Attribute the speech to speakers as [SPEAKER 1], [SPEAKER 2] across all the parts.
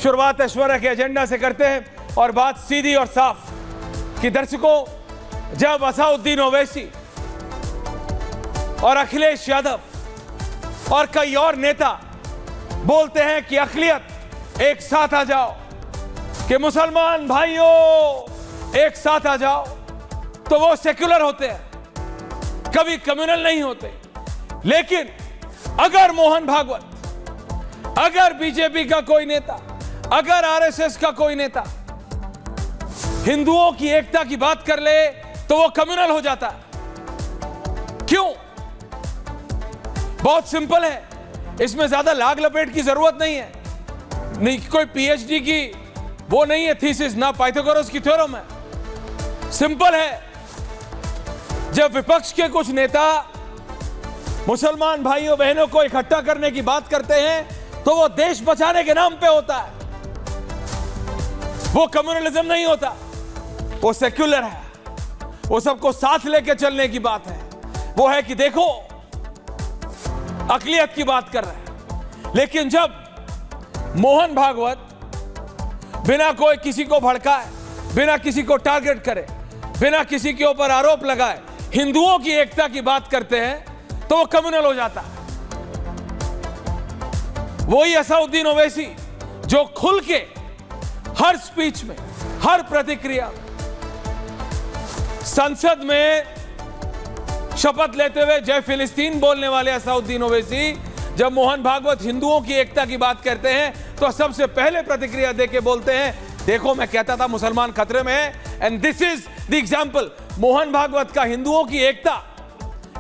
[SPEAKER 1] शुरुआत ऐश्वर्या के एजेंडा से करते हैं और बात सीधी और साफ कि दर्शकों, जब असाउद्दीन ओवैसी और अखिलेश यादव और कई और नेता बोलते हैं कि अक़लियत एक साथ आ जाओ, कि मुसलमान भाइयों एक साथ आ जाओ, तो वो सेक्युलर होते हैं, कभी कम्युनल नहीं होते। लेकिन अगर मोहन भागवत, अगर बीजेपी का कोई नेता, अगर आरएसएस का कोई नेता हिंदुओं की एकता की बात कर ले तो वो कम्युनल हो जाता है। क्यों? बहुत सिंपल है, इसमें ज्यादा लाग लपेट की जरूरत नहीं है, नहीं कोई पीएचडी की वो नहीं है थीसिस, ना पाइथागोरस की थ्योरम है। सिंपल है, जब विपक्ष के कुछ नेता मुसलमान भाइयों बहनों को इकट्ठा करने की बात करते हैं तो वो देश बचाने के नाम पे होता है, वो कम्युनलिज्म नहीं होता, वो सेक्युलर है, वो सबको साथ लेके चलने की बात है। वो है कि देखो अक़लियत की बात कर रहे हैं। लेकिन जब मोहन भागवत बिना कोई किसी को भड़काए, बिना किसी को टारगेट करे, बिना किसी के ऊपर आरोप लगाए हिंदुओं की एकता की बात करते हैं तो वो कम्युनल हो जाता है। वही असाउद्दीन ओवैसी जो खुल के हर स्पीच में, हर प्रतिक्रिया में, संसद में शपथ लेते हुए जय फिलिस्तीन बोलने वाले असाउद्दीन ओवैसी जब मोहन भागवत हिंदुओं की एकता की बात करते हैं तो सबसे पहले प्रतिक्रिया देके बोलते हैं, देखो मैं कहता था मुसलमान खतरे में है, and this is the example. Mohan Bhagwat का हिंदुओं की एकता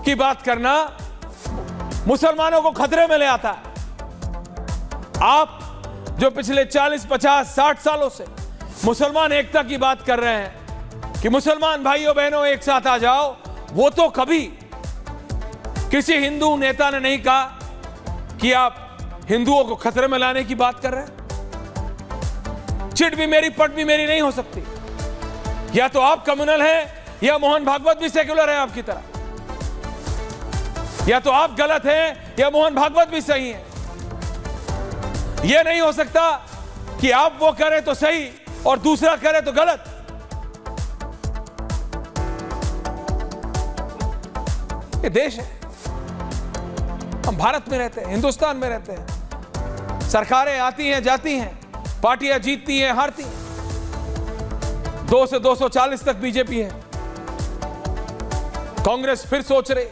[SPEAKER 1] की बात करना मुसलमानों को खतरे में ले आता है। आप जो पिछले 40, 50, 60 सालों से मुसलमान एकता की बात कर रहे हैं कि मुसलमान भाइयों बहनों एक साथ आ जाओ, वो तो कभी किसी हिंदू नेता ने नहीं कहा कि आप हिंदुओं को खतरे में लाने की बात कर रहे हैं। चिट भी मेरी पट भी मेरी नहीं हो सकती। या तो आप कम्युनल हैं या मोहन भागवत भी सेक्युलर है आपकी तरह, या तो आप गलत हैं या मोहन भागवत भी सही है। यह नहीं हो सकता कि आप वो करें तो सही और दूसरा करे तो गलत। ये देश है, हम भारत में रहते हैं, हिंदुस्तान में रहते हैं। सरकारें आती हैं जाती हैं, पार्टियां जीतती हैं हारती हैं। 2 से 240 तक बीजेपी है। कांग्रेस फिर सोच रही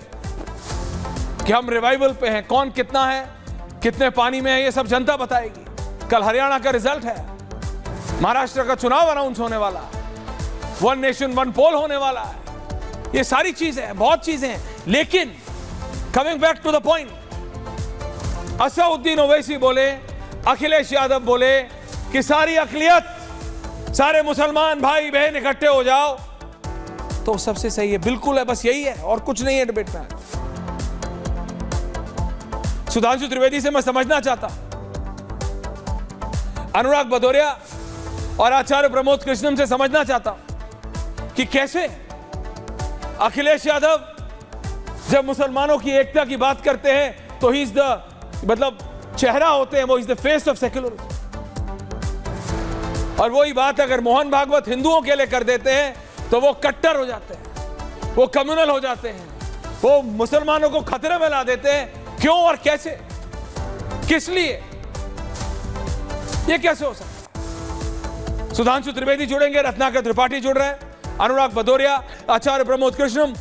[SPEAKER 1] कि हम रिवाइवल पे हैं। कौन कितना है, कितने पानी में है, ये सब जनता बताएगी। कल हरियाणा का रिजल्ट है, महाराष्ट्र का चुनाव अनाउंस होने वाला है, 1 नेशन 1 पोल होने वाला है। ये सारी चीजें हैं, बहुत चीजें हैं। लेकिन coming back to the point, Asaduddin Owaisi बोले, अखिलेश यादव बोले कि सारी अक़लियत, सारे मुसलमान भाई बहन इकट्ठे हो जाओ, तो सबसे सही है, बिल्कुल है, बस यही है और कुछ नहीं है डिबेट में। सुधांशु त्रिवेदी से मैं समझना चाहता हूं, अनुराग भदौरिया और आचार्य प्रमोद कृष्णन से समझना चाहता हूं कि कैसे अखिलेश यादव जब मुसलमानों की एकता की बात करते हैं तो ही इज द, मतलब चेहरा होते हैं, वो is the face of secularism. और वही बात अगर मोहन भागवत हिंदुओं के लिए कर देते हैं तो वो कट्टर हो जाते हैं, वो कम्युनल हो जाते हैं, वो मुसलमानों को खतरे में ला देते हैं। क्यों और कैसे, किस लिए, ये कैसे हो सकता? सुधांशु त्रिवेदी जुड़ेंगे, रत्नाकर त्रिपाठी जुड़ रहे हैं, अनुराग भदौरिया, आचार्य प्रमोद कृष्णन,